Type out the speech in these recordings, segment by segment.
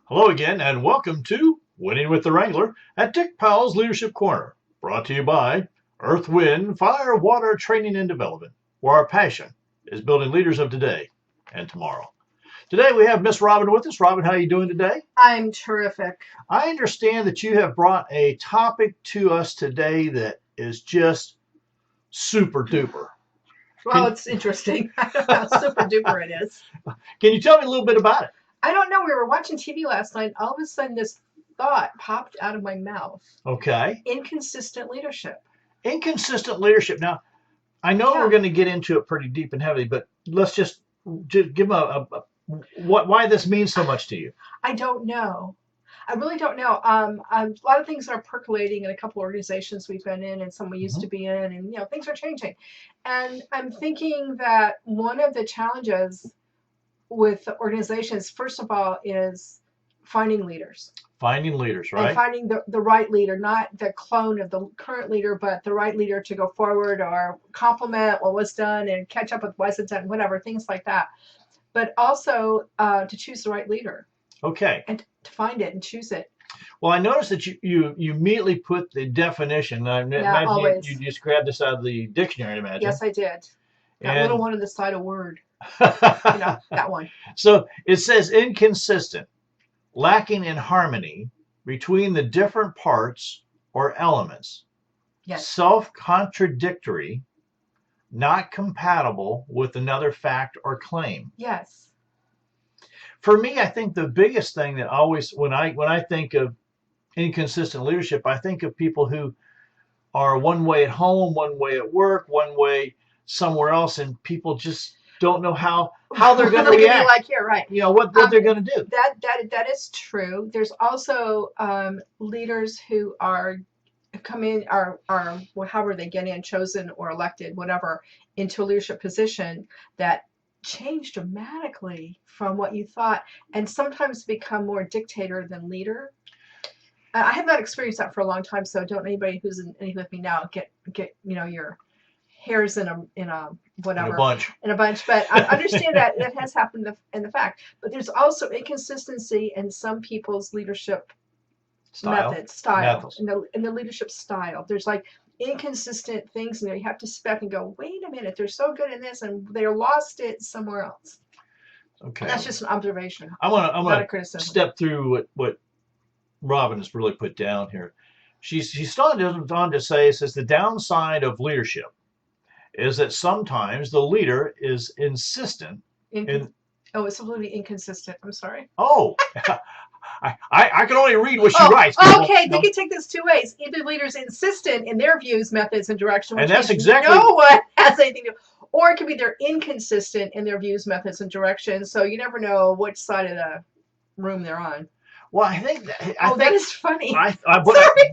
Hello again, and welcome to Winning with the Wrangler at Dick Powell's Leadership Corner, brought to you by Earth, Wind, Fire, Water Training and Development, where our passion is building leaders of today and tomorrow. Today we have Miss Robin with us. Robin, how are you doing today? I'm terrific. I understand that you have brought a topic to us today that is just super duper. Well, it's interesting how super duper it is. Can you tell me a little bit about it? I don't know. We were watching TV last night. All of a sudden, this thought popped out of my mouth. Okay. Inconsistent leadership. Inconsistent leadership. Now, I know we're going to get into it pretty deep and heavily, but let's just give why this means so much to you. I don't know. I really don't know. A lot of things are percolating in a couple organizations we've been in and some we used to be in, and things are changing. And I'm thinking that one of the challenges with organizations, first of all, is finding leaders. Finding leaders, right? And finding the right leader, not the clone of the current leader, but the right leader to go forward or complement what was done and catch up with what wasn't done, whatever, things like that. But also to choose the right leader. Okay. And to find it and choose it. Well, I noticed that you immediately put the definition. I imagine always. You just grabbed this out of the dictionary, I imagine. Yes, I did. That little one on the side of Word. That one. So it says inconsistent, lacking in harmony between the different parts or elements. Yes. Self-contradictory, not compatible with another fact or claim. Yes. For me, I think the biggest thing that always, when I think of inconsistent leadership, I think of people who are one way at home, one way at work, one way somewhere else, and people just don't know how they're going to react. Be like here, right? What they're going to do. That is true. There's also leaders who come in, are however they get in, chosen or elected, whatever, into a leadership position that change dramatically from what you thought, and sometimes become more dictator than leader. I have not experienced that for a long time, so don't anybody who's in anything with me now get your hairs in a whatever in a bunch. But I understand that has happened in the fact. But there's also inconsistency in some people's leadership methods in the leadership style. There's like inconsistent things in there. You have to step and go, wait a minute, they're so good in this and they lost it somewhere else. Okay. And that's just an observation. I want to step through what Robin has really put down here. She's started on to say, says the downside of leadership is that sometimes the leader is insistent it's absolutely inconsistent. I'm sorry. Oh, I can only read what she writes. Okay, they can take this two ways. Either leaders insistent in their views, methods, and direction, and that's exactly no one has anything to do. Or it could be they're inconsistent in their views, methods, and direction. So you never know which side of the room they're on. Well, I think that is funny.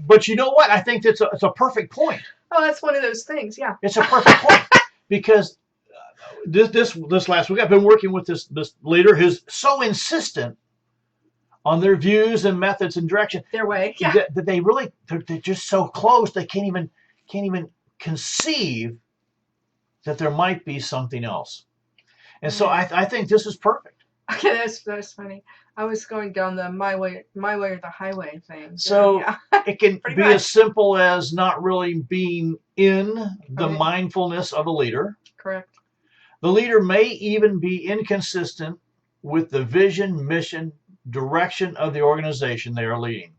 But you know what? I think it's a perfect point. Oh, that's one of those things. Yeah, it's a perfect point because this last week I've been working with this leader who's so insistent on their views and methods and direction. Their way, yeah. That they're just so close they can't even conceive that there might be something else. And so I think this is perfect. Okay, that's funny. I was going down the my way or the highway thing. So it can be as simple as not really being in the mindfulness of a leader. Correct. The leader may even be inconsistent with the vision, mission, direction of the organization they are leading.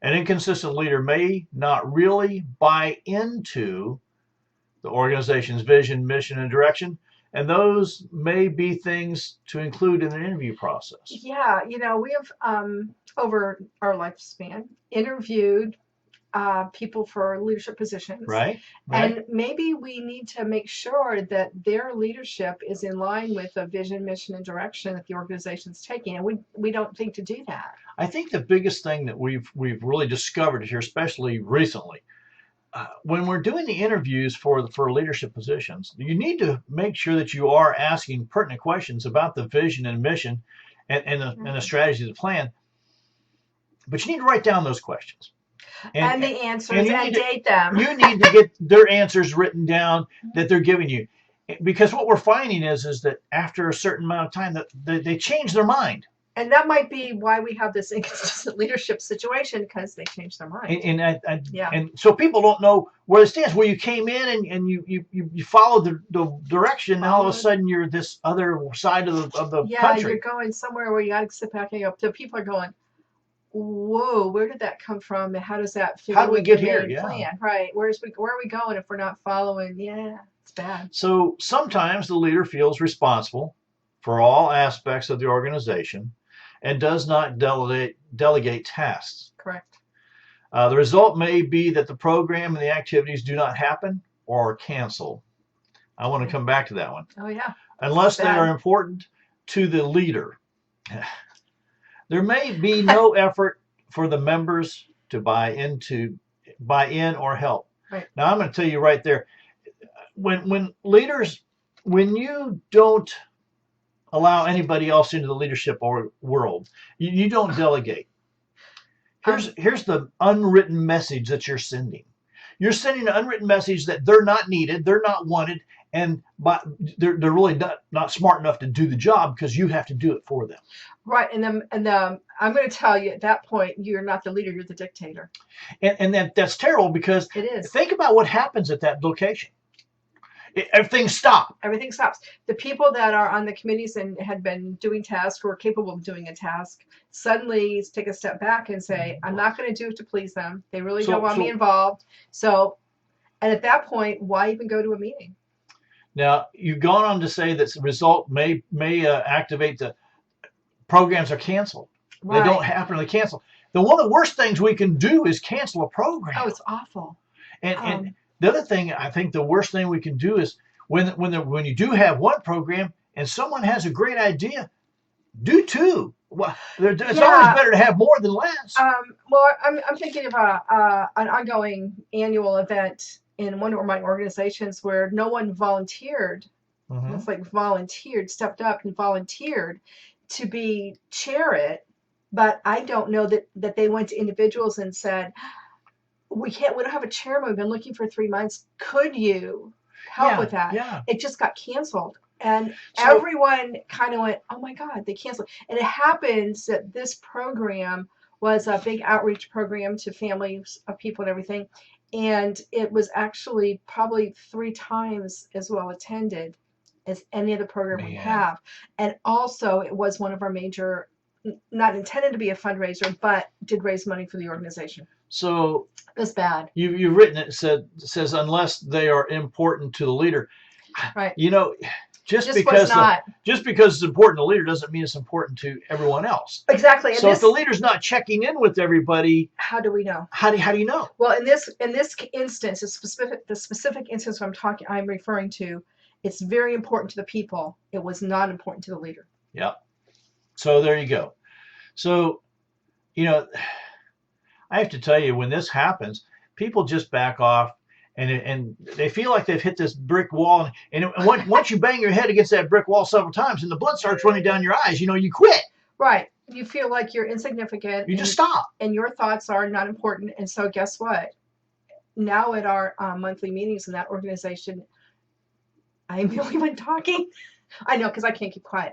An inconsistent leader may not really buy into the organization's vision, mission, and direction, and those may be things to include in the interview process. Yeah, we have over our lifespan interviewed people for leadership positions. Right. And maybe we need to make sure that their leadership is in line with the vision, mission, and direction that the organization's taking. And we don't think to do that. I think the biggest thing that we've really discovered here, especially recently, when we're doing the interviews for leadership positions, you need to make sure that you are asking pertinent questions about the vision and mission and the strategy of the plan. But you need to write down those questions. And the answers and date them. You need to get their answers written down that they're giving you. Because what we're finding is that after a certain amount of time that they change their mind. And that might be why we have this inconsistent leadership situation, because they changed their mind. And so people don't know where it stands. Where you came in and you followed the direction, and all of a sudden you're this other side of the country. You're going somewhere where you got to sit back and go. The people are going, whoa, where did that come from? And how does that fit? How do we get here? Yeah. Plan? Right. Where are we going if we're not following? Yeah, it's bad. So sometimes the leader feels responsible for all aspects of the organization and does not delegate tasks. Correct. The result may be that the program and the activities do not happen or are canceled. I want to come back to that one. Oh, yeah. Unless they are important to the leader. There may be no effort for the members to buy in or help. Right. Now, I'm going to tell you right there, when leaders, when you don't allow anybody else into the leadership world, you don't delegate. Here's the unwritten message that you're sending. You're sending an unwritten message that they're not needed, they're not wanted, and they're really not smart enough to do the job because you have to do it for them. Right, and I'm going to tell you at that point, you're not the leader, you're the dictator. And that's terrible, because it is. Think about what happens at that location. Everything stops. Everything stops. The people that are on the committees and had been doing tasks, or were capable of doing a task, suddenly take a step back and say, I'm not going to do it to please them. They really don't want me involved. So, and at that point, why even go to a meeting? Now, you've gone on to say that the result may activate the programs are canceled. Right. They don't happen to cancel. One of the worst things we can do is cancel a program. Oh, it's awful. And the other thing, I think the worst thing we can do is when you do have one program and someone has a great idea, do two. Well, it's always better to have more than less. Well, I'm thinking of an ongoing annual event in one of my organizations where no one volunteered. Mm-hmm. It's like stepped up and volunteered to chair it, but I don't know that they went to individuals and said, we don't have a chairman. We've been looking for 3 months. Could you help with that? Yeah. It just got canceled. And everyone kind of went, oh my God, they canceled. And it happens that this program was a big outreach program to families of people and everything. And it was actually probably 3 times as well attended as any other program we have. And also it was one of our major, not intended to be a fundraiser, but did raise money for the organization. So it was bad. You've written it says unless they are important to the leader. Right. Just because it's important to the leader doesn't mean it's important to everyone else. Exactly. So if the leader's not checking in with everybody, how do we know? How do you know? Well, in this instance, the specific instance I'm referring to, it's very important to the people. It was not important to the leader. Yeah. So there you go. So, I have to tell you, when this happens, people just back off, and they feel like they've hit this brick wall. And once you bang your head against that brick wall several times, and the blood starts running down your eyes, you quit. Right. You feel like you're insignificant. You just stop. And your thoughts are not important. And so guess what? Now at our monthly meetings in that organization, I'm the only one talking. I know, because I can't keep quiet.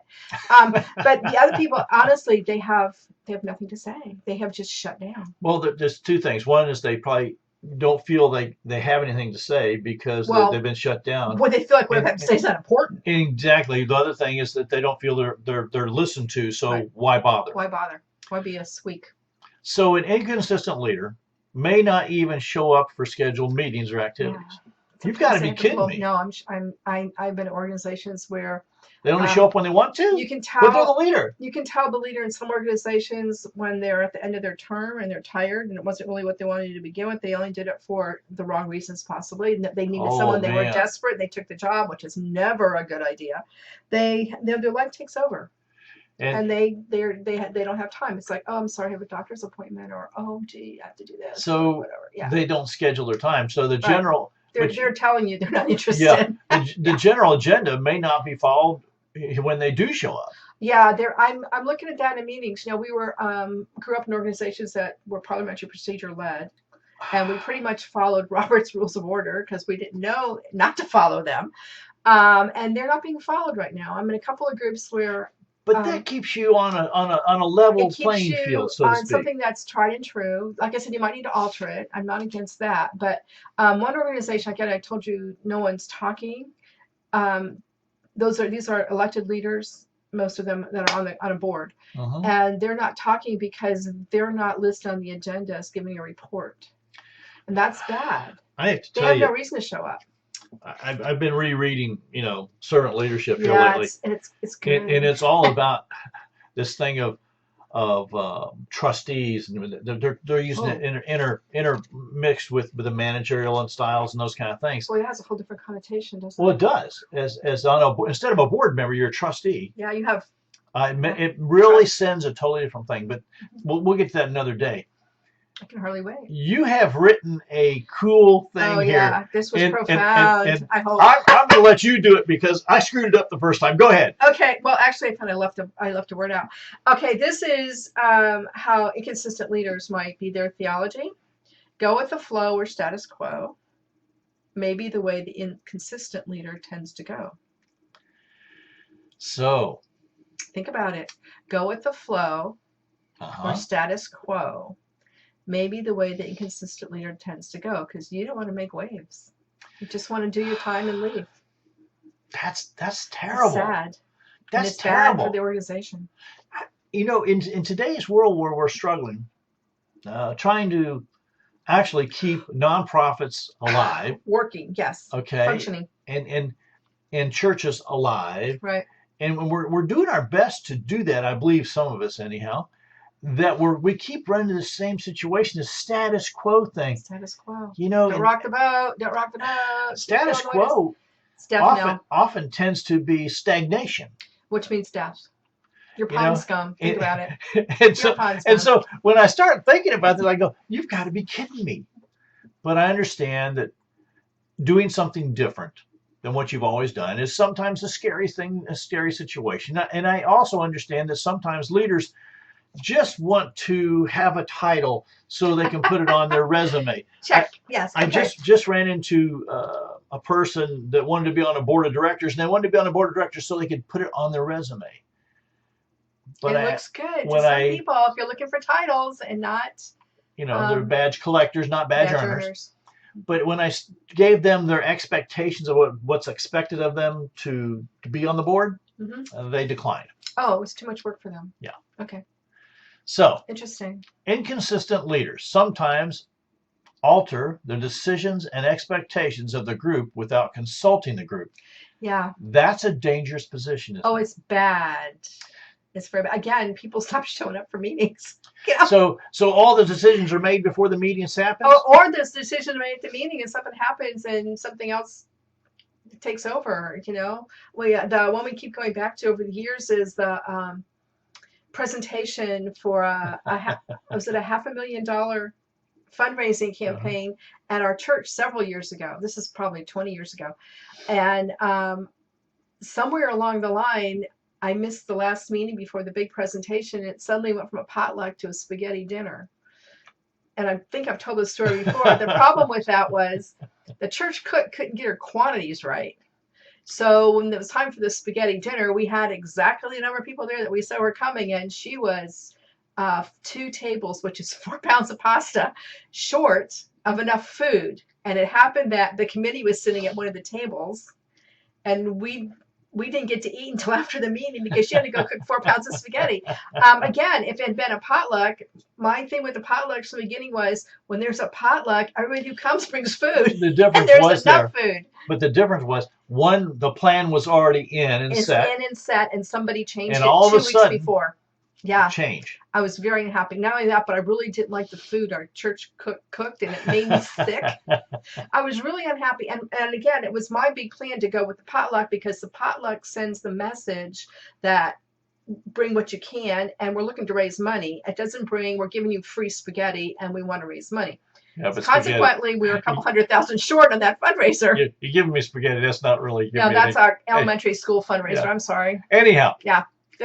But the other people, honestly, they have nothing to say. They have just shut down. Well, there's 2 things. One is they probably don't feel they have anything to say because they've been shut down. Well, they feel like what they have to say is not important. Exactly. The other thing is that they don't feel they're listened to. So Why bother? Why bother? Why be a squeak? So an inconsistent leader may not even show up for scheduled meetings or activities. Yeah. You've got to be kidding me. No, I've been in organizations where they only show up when they want to. You can tell. But they're the leader. You can tell the leader in some organizations when they're at the end of their term and they're tired, and it wasn't really what they wanted to begin with. They only did it for the wrong reasons, possibly. They needed someone. They were desperate. They took the job, which is never a good idea. Their life takes over. And they don't have time. It's like, oh, I'm sorry, I have a doctor's appointment, or oh, gee, I have to do this. So whatever. Yeah. They don't schedule their time. So the general. They're telling you they're not interested. Yeah, the general agenda may not be followed when they do show up. Yeah, I'm looking at that in meetings. We were grew up in organizations that were parliamentary procedure led, and we pretty much followed Robert's Rules of Order because we didn't know not to follow them, and they're not being followed right now. I'm in a couple of groups where But that keeps you on a level It keeps playing you field, so to on speak. something that's tried and true. Like I said, you might need to alter it. I'm not against that. But one organization, again, I told you no one's talking. Um, these are elected leaders, most of them that are on a board, and they're not talking because they're not listed on the agenda as giving a report, and that's bad. I have to They tell have you, no reason to show up. I've been rereading, servant leadership here Yeah, lately, it's good. and it's all about this thing of trustees, and they're using it intermixed with the managerial and styles and those kind of things. Well, it has a whole different connotation, doesn't Well, it? it does. As on instead of a board member, you're a trustee. Yeah, you have. It really sends a totally different thing, but we'll get to that another day. I can hardly wait. You have written a cool thing Oh, here. yeah, this was profound. And I hope. I'm going to let you do it because I screwed it up the first time. Go ahead. Okay, well, actually, I kind of left a word out. Okay, this is how inconsistent leaders might be their theology. Go with the flow or status quo. Maybe the way the inconsistent leader tends to go. So, think about it. Go with the flow or status quo. Maybe the way the inconsistent leader tends to go, because you don't want to make waves. You just want to do your time and leave. That's terrible. It's sad. That's and it's terrible. bad for the organization. In today's world where we're struggling, trying to actually keep nonprofits alive, working, yes, okay, functioning, and churches alive, right? And we're doing our best to do that. I believe some of us, anyhow. That we keep running the same situation, the status quo thing. Status quo. Don't rock the boat. Don't rock the boat. Status quo often tends to be stagnation, which means death. You're pond scum. Think about it. and so when I start thinking about this, I go, "You've got to be kidding me!" But I understand that doing something different than what you've always done is sometimes a scary thing, a scary situation. And I also understand that sometimes leaders just want to have a title so they can put it on their resume. Check. Yes. I just ran into a person that wanted to be on a board of directors, and they wanted to be on a board of directors so they could put it on their resume. But it looks good to some people if you're looking for titles and not. They're badge collectors, not badge earners. But when I gave them their expectations of what's expected of them to be on the board, they declined. Oh, it was too much work for them. Yeah. Okay. So, interesting. Inconsistent leaders sometimes alter the decisions and expectations of the group without consulting the group. Yeah. That's a dangerous position. It's bad. It's very bad. Again, people stop showing up for meetings. So all the decisions are made before the meetings happen? Or this decision made at the meeting and something happens and something else takes over, Well, yeah, the one we keep going back to over the years is the presentation for was it a $500,000 fundraising campaign at our church several years ago. This is probably 20 years ago. And somewhere along the line, I missed the last meeting before the big presentation. It suddenly went from a potluck to a spaghetti dinner. And I think I've told this story before. The problem with that was the church cook couldn't get her quantities right. So when it was time for the spaghetti dinner, we had exactly the number of people there that we said were coming, and she was 2 tables, which is 4 pounds of pasta, short of enough food. And it happened that the committee was sitting at one of the tables, and we didn't get to eat until after the meeting because she had to go cook 4 pounds of spaghetti. Again, if it had been a potluck, my thing with the potlucks from the beginning was when there's a potluck, everybody who comes brings food. The difference and there's enough food. But the difference was, one, the plan was already in and set. And somebody changed and it all 2 of a weeks sudden, before. Yeah. Change. I was very unhappy. Not only that, but I really didn't like the food our church cooked, and it made me sick. I was really unhappy. And again, it was my big plan to go with the potluck because the potluck sends the message that bring what you can, and we're looking to raise money. It doesn't bring, we're giving you free spaghetti, and we want to raise money. Yeah, but consequently, we were a couple $100,000 short on that fundraiser. You're giving me spaghetti. That's not really giving me. No, that's our elementary school fundraiser. Yeah. I'm sorry. Anyhow. Yeah.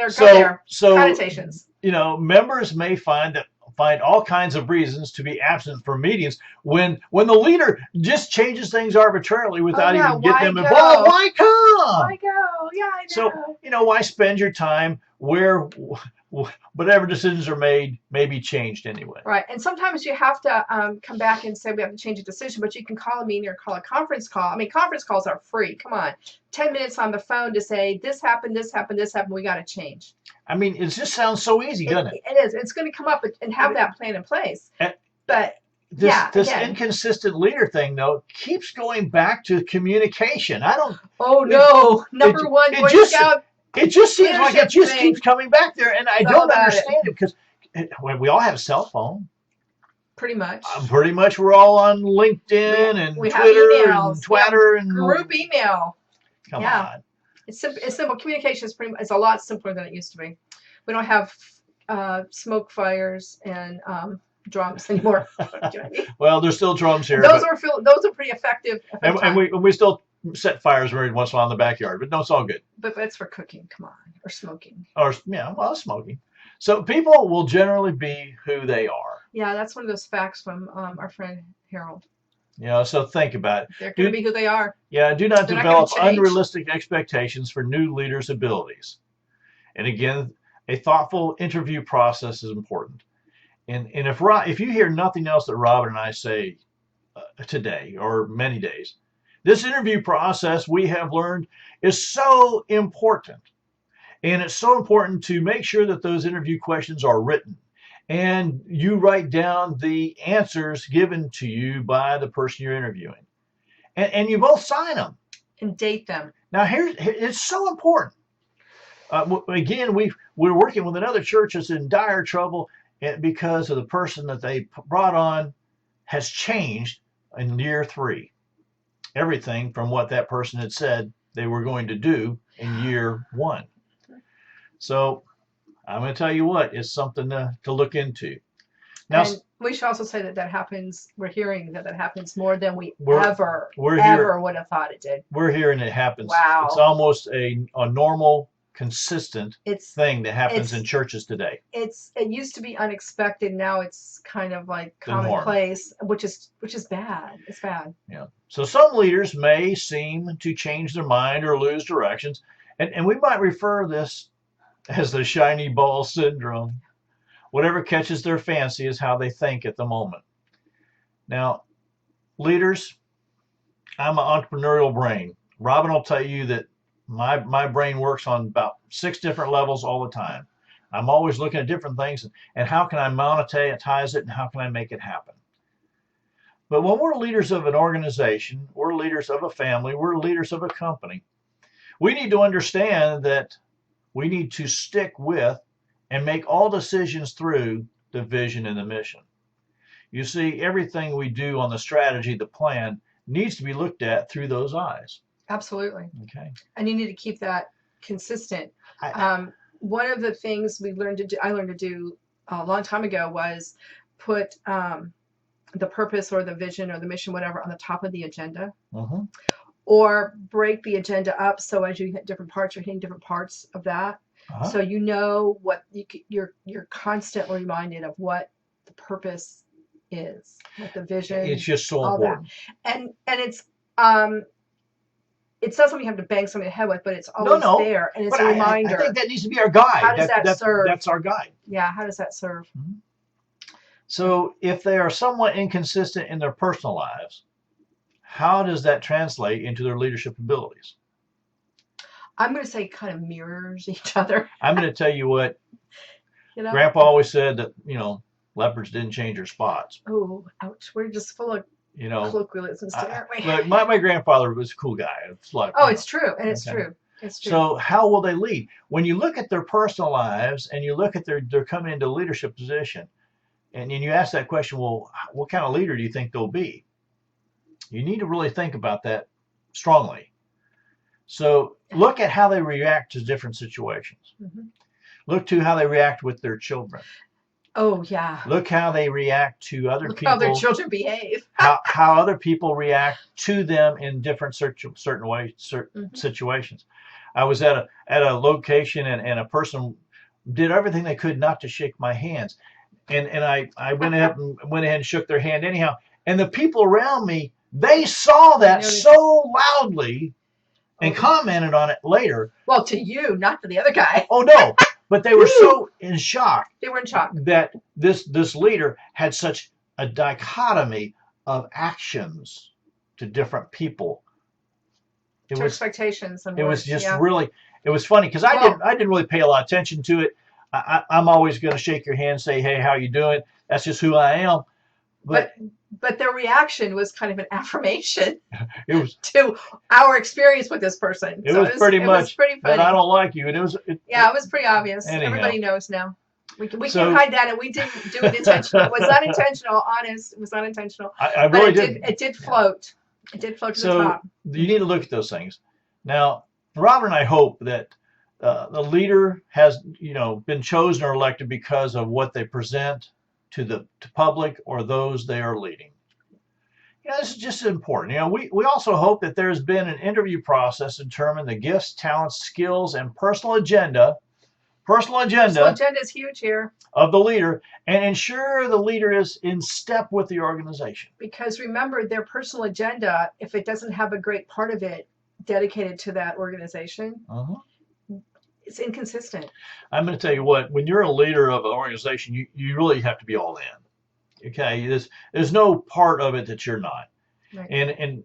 So connotations. Members may find all kinds of reasons to be absent from meetings when the leader just changes things arbitrarily without even getting them involved. Why come? Why go? Yeah, I know. So why spend your time where whatever decisions are made may be changed anyway. Right. And sometimes you have to come back and say we have to change a decision, but you can call a meeting or call a conference call. I mean, conference calls are free. Come on. 10 minutes on the phone to say this happened, this happened, this happened. We got to change. I mean, it just sounds so easy, doesn't it? It is. It's going to come up and have that plan in place. But this inconsistent leader thing, though, keeps going back to communication. I don't. Oh, no. Number one, Boy Scout. It just seems like it just keeps coming back there, and I don't understand it because we all have a cell phone. Pretty much. Pretty much, we're all on LinkedIn and Twitter and Twitter and group email. Come on. It's simple. Communication is it's a lot simpler than it used to be. We don't have smoke fires and drums anymore. You know what I mean? Well, there's still drums here. Those are pretty effective. And we still set fires every once in a while in the backyard, but no, it's all good. But that's for cooking. Come on, or smoking. Smoking. So people will generally be who they are. Yeah, that's one of those facts from our friend Harold. So think about it. They're going to be who they are. Yeah, do not develop unrealistic expectations for new leaders' abilities. And again, a thoughtful interview process is important. And if you hear nothing else that Robin and I say today or many days, this interview process, we have learned, is so important. And it's so important to make sure that those interview questions are written. And you write down the answers given to you by the person you're interviewing. And you both sign them. And date them. Now, it's so important. Again, we're working with another church that's in dire trouble because of the person that they brought on has changed in year 3. Everything from what that person had said they were going to do in year 1. So I'm going to tell you what, it's something to look into. Now, and we should also say that happens. We're hearing that happens more than we ever would have thought it did. We're hearing it happens. Wow. It's almost a normal, consistent thing that happens in churches today. It used to be unexpected. Now it's kind of like commonplace, which is bad. It's bad. Yeah. So some leaders may seem to change their mind or lose directions, and we might refer this as the shiny ball syndrome. Whatever catches their fancy is how they think at the moment. Now, leaders, I'm an entrepreneurial brain. Robin will tell you that my brain works on about 6 different levels all the time. I'm always looking at different things and how can I monetize it and how can I make it happen. But when we're leaders of an organization, we're leaders of a family, we're leaders of a company, we need to understand that we need to stick with and make all decisions through the vision and the mission. You see, everything we do on the strategy, the plan, needs to be looked at through those eyes. Absolutely. Okay. And you need to keep that consistent. One of the things I learned to do a long time ago was put the purpose or the vision or the mission, whatever, on the top of the agenda. Mm-hmm. Or break the agenda up so as you hit different parts, you're hitting different parts of that. Uh-huh. So you know what you're constantly reminded of what the purpose is, what the vision. It's just so important. That. And it's not something you have to bang somebody in the head with, but it's always there, and it's a reminder. I think that needs to be our guide. How does that serve? That's our guide. Yeah, how does that serve? Mm-hmm. So if they are somewhat inconsistent in their personal lives, how does that translate into their leadership abilities? I'm going to say kind of mirrors each other. I'm going to tell you what Grandpa always said that, leopards didn't change their spots. Oh, ouch. We're just full of colloquialisms today, aren't we? Look, my grandfather was a cool guy. It's true. And it's true. It's true. So how will they lead? When you look at their personal lives and you look at they're coming into leadership position and you ask that question, well, what kind of leader do you think they'll be? You need to really think about that strongly. So look at how they react to different situations. Mm-hmm. Look to how they react with their children. Oh, yeah. Look how they react to other people. How their children behave. how other people react to them in different certain ways, mm-hmm. situations. I was at a location and a person did everything they could not to shake my hands. And I went ahead and shook their hand anyhow. And the people around me, they saw that so loudly and commented on it later. Well, to you, not to the other guy. Oh, no. But they were so in shock. They were in shock That this leader had such a dichotomy of actions to different people. It was expectations and it words, was just really, it was funny because I didn't really pay a lot of attention to it. I'm always going to shake your hand, say, hey, how you doing? That's just who I am. But their reaction was kind of an affirmation it was to our experience with this person. It was pretty much pretty funny. That I don't like you, and it was pretty obvious. Anyhow. Everybody knows now. We can't hide that, and we didn't do it intentionally. It was not intentional. Honest, it was not intentional. I really did. It did float. It did float to the top. You need to look at those things. Now, Robert and I hope that the leader has, been chosen or elected because of what they present to public or those they are leading. This is just important. We also hope that there's been an interview process to determine the gifts, talents, skills, and personal agenda is huge here. Of the leader, and ensure the leader is in step with the organization. Because remember, their personal agenda, if it doesn't have a great part of it dedicated to that organization, it's inconsistent. I'm going to tell you what, when you're a leader of an organization, you really have to be all in. Okay, there's no part of it that you're not. Right. And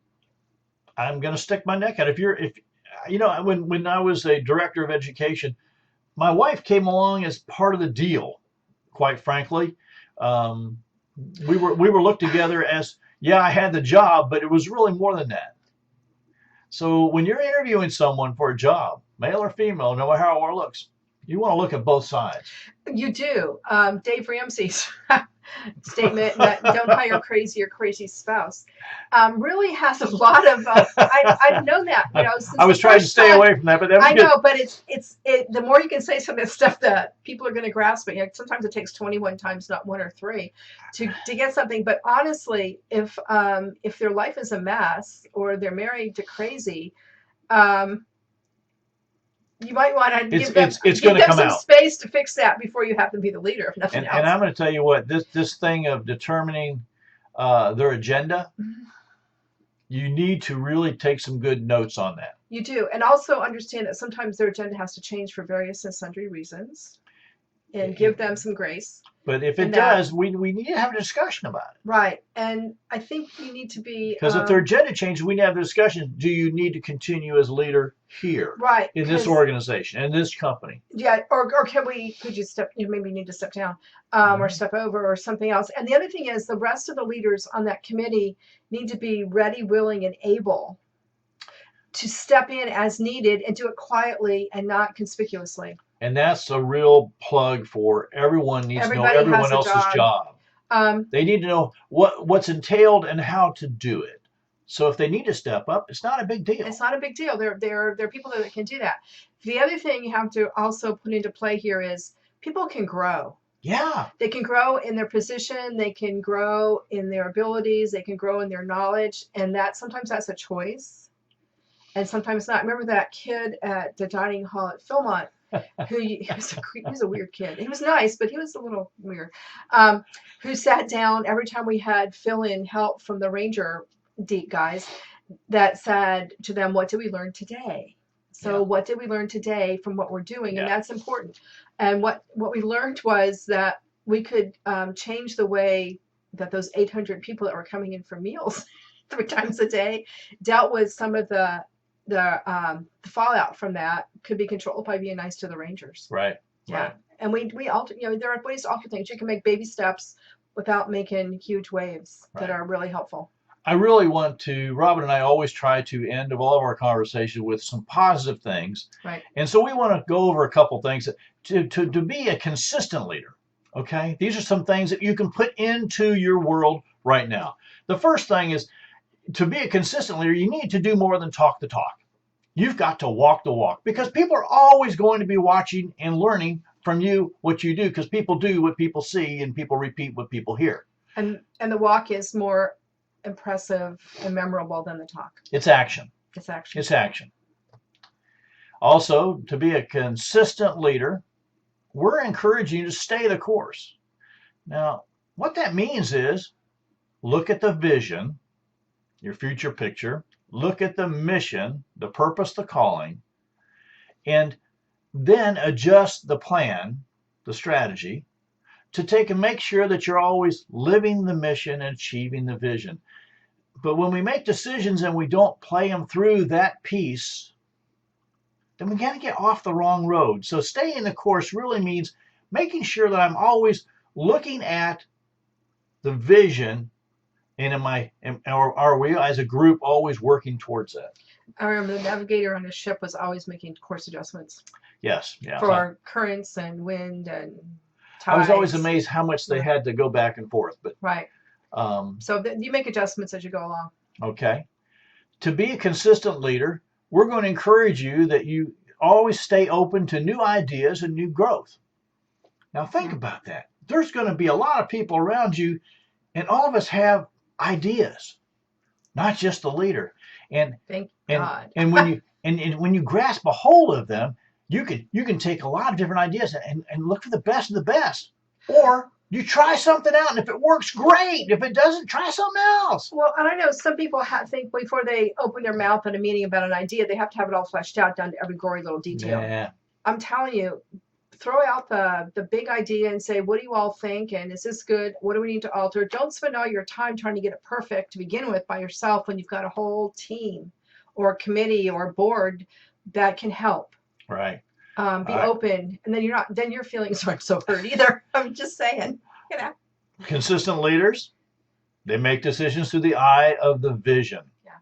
I'm going to stick my neck out. When I was a director of education, my wife came along as part of the deal. Quite frankly, we were looked together as, I had the job, but it was really more than that. So when you're interviewing someone for a job, male or female, no matter how it looks, you want to look at both sides. You do. Dave Ramsey's statement that don't hire crazy or crazy spouse really has a lot of. I've known that. Since I was trying to stay away from that, but that was I know, but it's the more you can say some of this stuff that people are going to grasp it. Sometimes it takes 21 times, not 1 or 3, to get something. But honestly, if their life is a mess or they're married to crazy, you might want to give them some space to fix that before you have them be the leader, if nothing else. And I'm going to tell you what, this thing of determining their agenda, you need to really take some good notes on that. You do. And also understand that sometimes their agenda has to change for various and sundry reasons, and give them some grace. But if it does, we need to have a discussion about it. Right. And I think you need to be... Because if their agenda changes, we need to have the discussion. Do you need to continue as leader here? Right. In this organization, in this company? Yeah. Or could you step... maybe you need to step down or step over or something else. And the other thing is the rest of the leaders on that committee need to be ready, willing, and able to step in as needed and do it quietly and not conspicuously. And that's a real plug for everyone needs to know everyone else's job. They need to know what's entailed and how to do it. So if they need to step up, it's not a big deal. It's not a big deal. There are people that can do that. The other thing you have to also put into play here is people can grow. Yeah. They can grow in their position. They can grow in their abilities. They can grow in their knowledge. And sometimes that's a choice. And sometimes not. I remember that kid at the dining hall at Philmont. He was a weird kid. He was nice, but he was a little weird. Who sat down every time we had fill-in help from the Ranger Deep guys that said to them, what did we learn today? So what did we learn today from what we're doing? Yeah. And that's important. And what we learned was that we could change the way that those 800 people that were coming in for meals 3 times a day dealt with some of the fallout from that could be controlled by being nice to the Rangers. Right. Yeah. Right. And we alter, there are ways to alter things. You can make baby steps without making huge waves that are really helpful. I really want to, Robin and I always try to end all of our conversations with some positive things. Right. And so we want to go over a couple things to be a consistent leader. Okay. These are some things that you can put into your world right now. The first thing is, to be a consistent leader, you need to do more than talk the talk. You've got to walk the walk, because people are always going to be watching and learning from you what you do, because people do what people see and people repeat what people hear. And the walk is more impressive and memorable than the talk. It's action. It's action. It's action. Also, to be a consistent leader, we're encouraging you to stay the course. Now, what that means is look at the vision, your future picture, look at the mission, the purpose, the calling, and then adjust the plan, the strategy, to take and make sure that you're always living the mission and achieving the vision. But when we make decisions and we don't play them through that piece, then we got to get off the wrong road. So staying the course really means making sure that I'm always looking at the vision, and are we as a group always working towards that? I remember the navigator on the ship was always making course adjustments Yes, yeah. for currents and wind and tides. I was always amazed how much they had to go back and forth. But right. So you make adjustments as you go along. Okay. To be a consistent leader, we're going to encourage you that you always stay open to new ideas and new growth. Now think about that. There's going to be a lot of people around you, and all of us have ideas, not just the leader. And thank God. And when you grasp a hold of them, you can take a lot of different ideas and look for the best of the best. Or you try something out, and if it works, great. If it doesn't, try something else. Well, and I know some people think before they open their mouth at a meeting about an idea, they have to have it all fleshed out down to every gory little detail. Yeah. I'm telling you, throw out the big idea and say, what do you all think? And is this good? What do we need to alter? Don't spend all your time trying to get it perfect to begin with by yourself when you've got a whole team or committee or board that can help. Right. Be open, and then your feelings aren't so hurt either. I'm just saying, Consistent leaders, they make decisions through the eye of the vision. Yeah.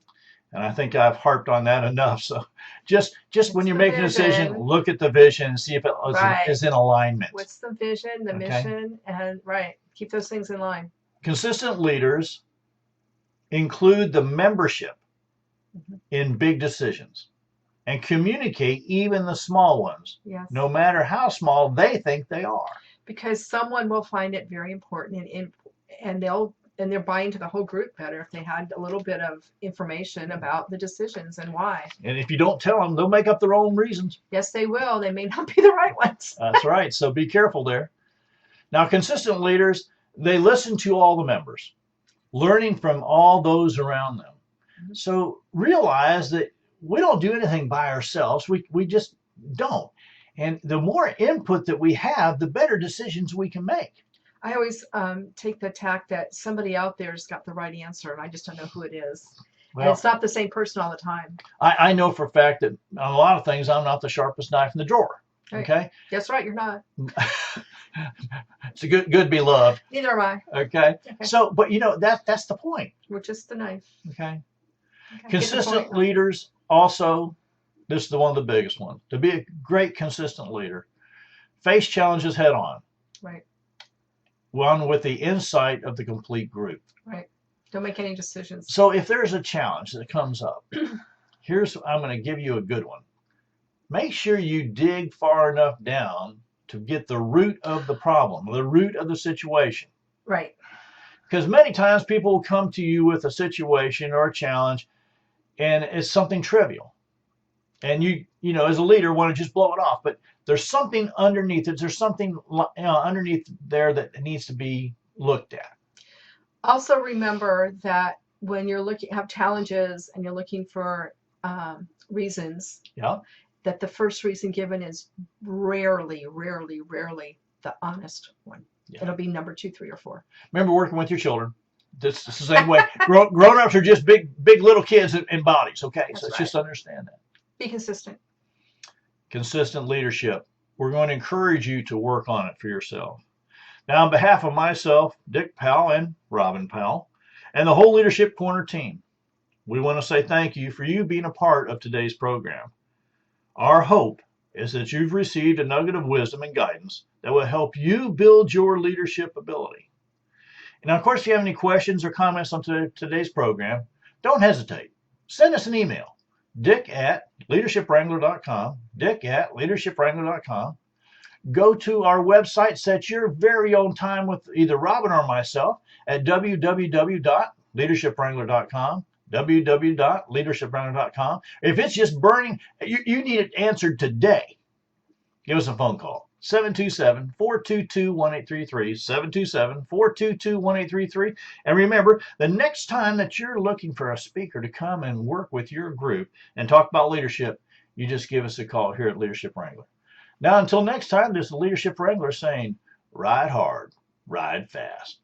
And I think I've harped on that enough. So just when you're making a decision, look at the vision and see if it is in alignment. What's the vision, the mission, and keep those things in line. Consistent leaders include the membership in big decisions and communicate even the small ones, no matter how small they think they are. Because someone will find it very important, and they're buying to the whole group better if they had a little bit of information about the decisions and why. And if you don't tell them, they'll make up their own reasons. Yes, they will. They may not be the right ones. That's right. So be careful there. Now, consistent leaders, they listen to all the members, learning from all those around them. So realize that we don't do anything by ourselves. We just don't. And the more input that we have, the better decisions we can make. I always take the tack that somebody out there's got the right answer, and I just don't know who it is. Well, and it's not the same person all the time. I know for a fact that on a lot of things, I'm not the sharpest knife in the drawer. Right. Okay? That's right, you're not. It's a good be loved. Neither am I. Okay? So, but that's the point. We're just the knife. Okay? Consistent leaders also, this is one of the biggest ones. To be a great consistent leader, face challenges head on. Right. One with the insight of the complete group. Right. Don't make any decisions. So if there's a challenge that comes up, I'm going to give you a good one. Make sure you dig far enough down to get the root of the problem, the root of the situation. Right. Because many times people will come to you with a situation or a challenge, and it's something trivial. And you as a leader want to just blow it off, but there's something underneath it. There's something underneath there that needs to be looked at. Also remember that when you're have challenges and you're looking for reasons, that the first reason given is rarely the honest one. Yeah. It'll be number 2, 3, or 4. Remember working with your children. This is the same way. Grown-ups are just big little kids in bodies. Okay, That's so right. Just understand that. Be consistent. Consistent leadership. We're going to encourage you to work on it for yourself. Now, on behalf of myself, Dick Powell, and Robin Powell, and the whole Leadership Corner team, we want to say thank you for you being a part of today's program. Our hope is that you've received a nugget of wisdom and guidance that will help you build your leadership ability. And of course, if you have any questions or comments on today's program, don't hesitate. Send us an email. Dick@leadershipwrangler.com. Dick@leadershipwrangler.com. Go to our website, set your very own time with either Robin or myself at www.leadershipwrangler.com. www.leadershipwrangler.com. If it's just burning, you need it answered today, give us a phone call. 727-422-1833, 727-422-1833. And remember, the next time that you're looking for a speaker to come and work with your group and talk about leadership, you just give us a call here at Leadership Wrangler. Now, until next time, this is the Leadership Wrangler saying, ride hard, ride fast.